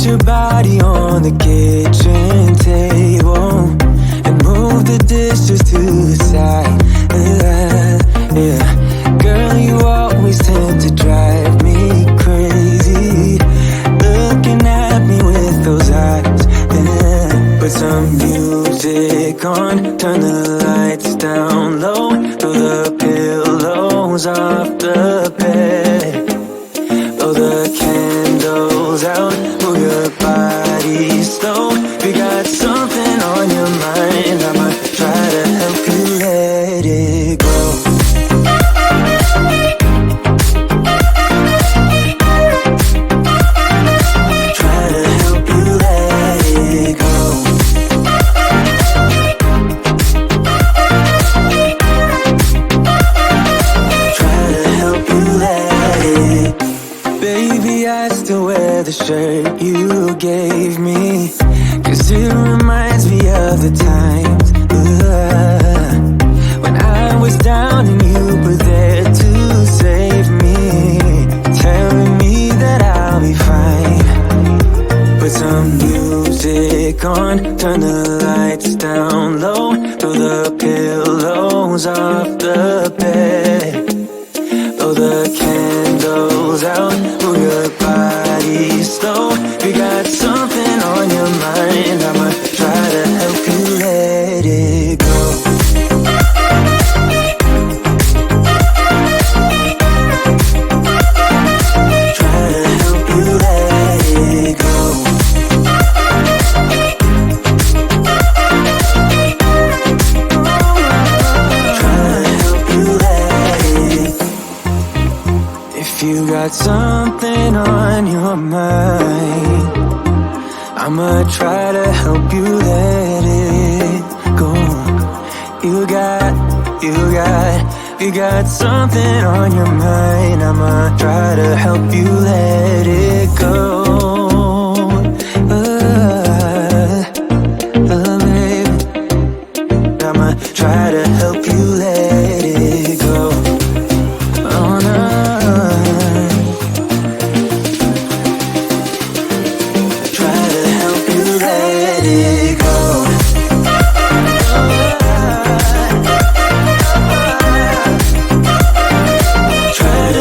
your body on the kitchen table and move the dishes to the side. Yeah. Girl, you always tend to drive me crazy, looking at me with those eyes. Yeah. Put some music on, turn the lights down low, throw the pillows off the bed, blow the candles out, move your body slow. We got something on your mind, I'ma try to help you let it go. Try to help you let it go. Try to help you let it. Baby, I still wear the shirt you gave me, 'cause it reminds me of the times when I was down and you were there to save me, telling me that I'll be fine. Put some music on, turn the lights down low, throw the pillows off the bed, blow the candles out, move your body slow. We got something on your mind, I'ma try to help you let it go. Try to help you let it go. Try to help you let it. If you got something on your mind, I'ma try to help you let it go. You got something on your mind, I'ma try to help you let it go. Baby, I'ma try to help you let it go. Oh no. Try to help you let it go. Try to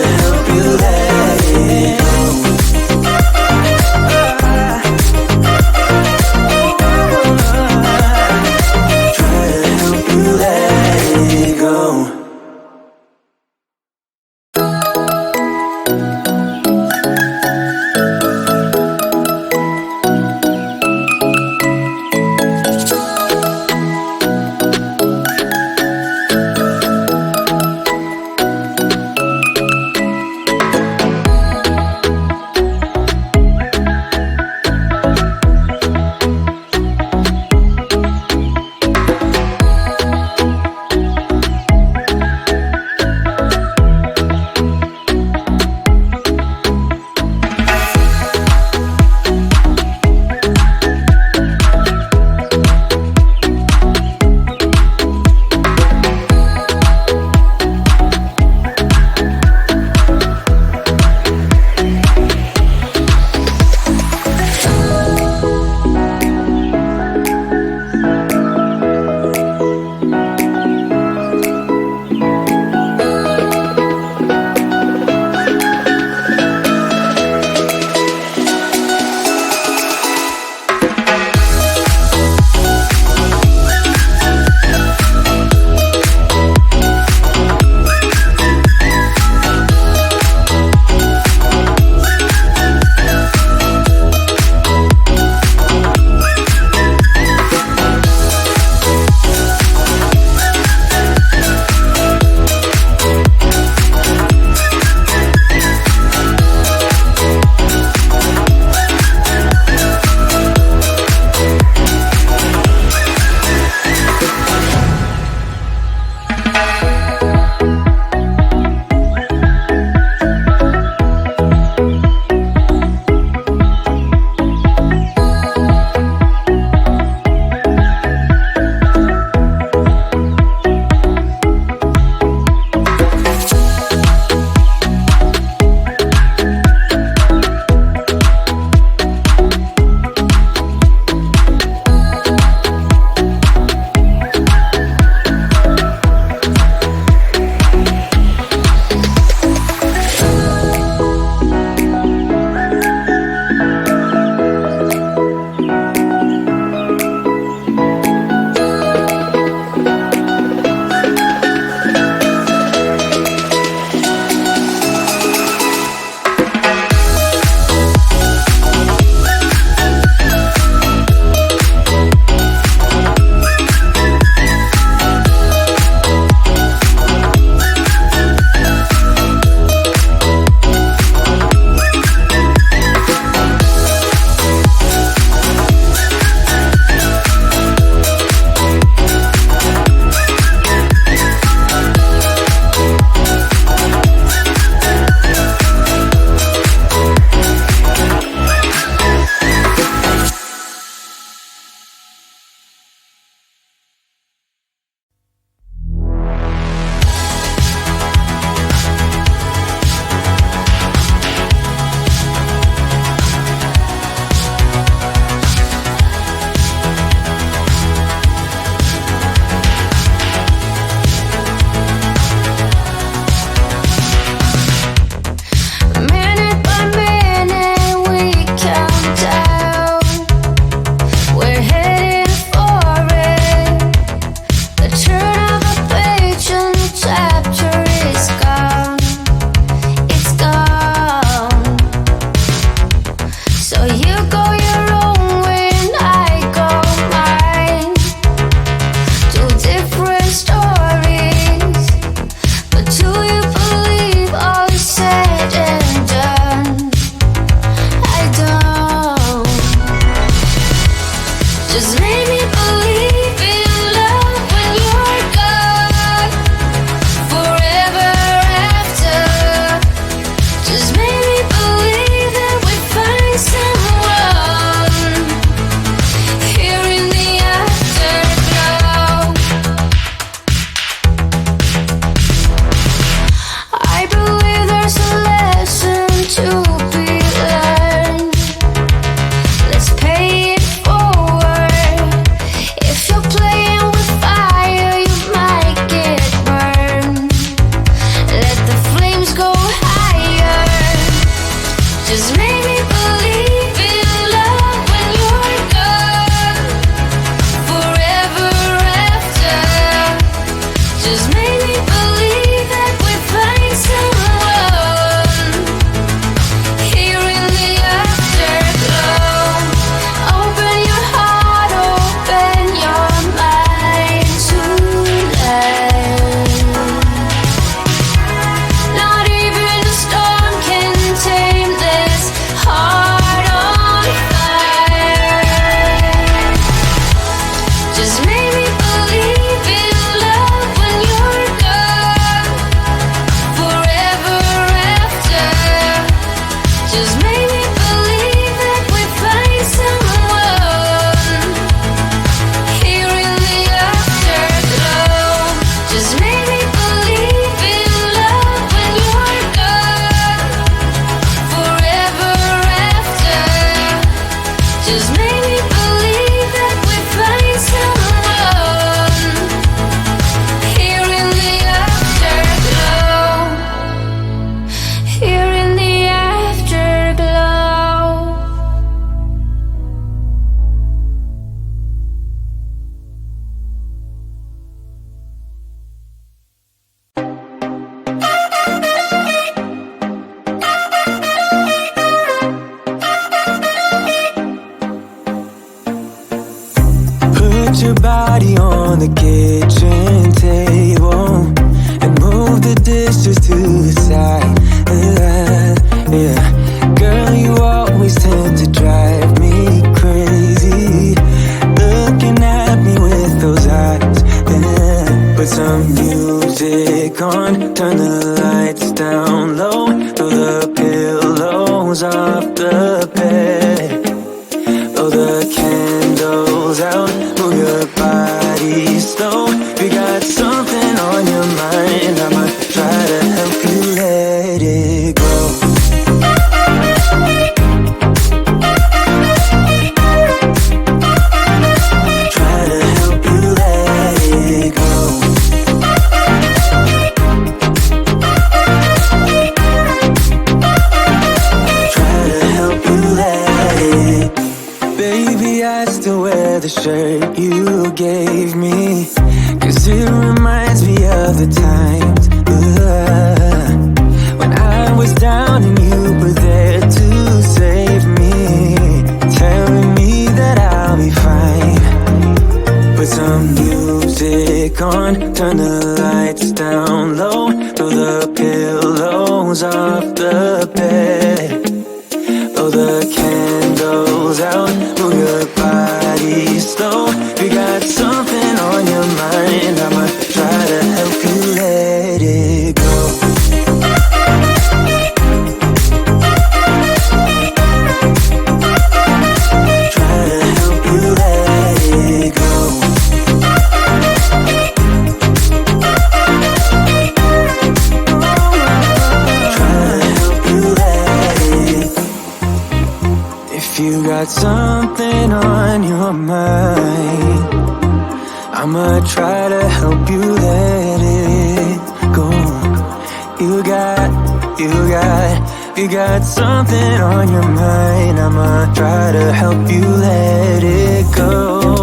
down and you were there to save me, telling me that I'll be fine. Put some music on, turn the lights down low, throw the pillows off the bed, blow the candles out, move your body slow. You got something on your mind, I'ma try to help you let it go. Try to help you let it go. If you got something on your mind, I'ma try to help you let it go. You got something on your mind, I'ma try to help you let it go.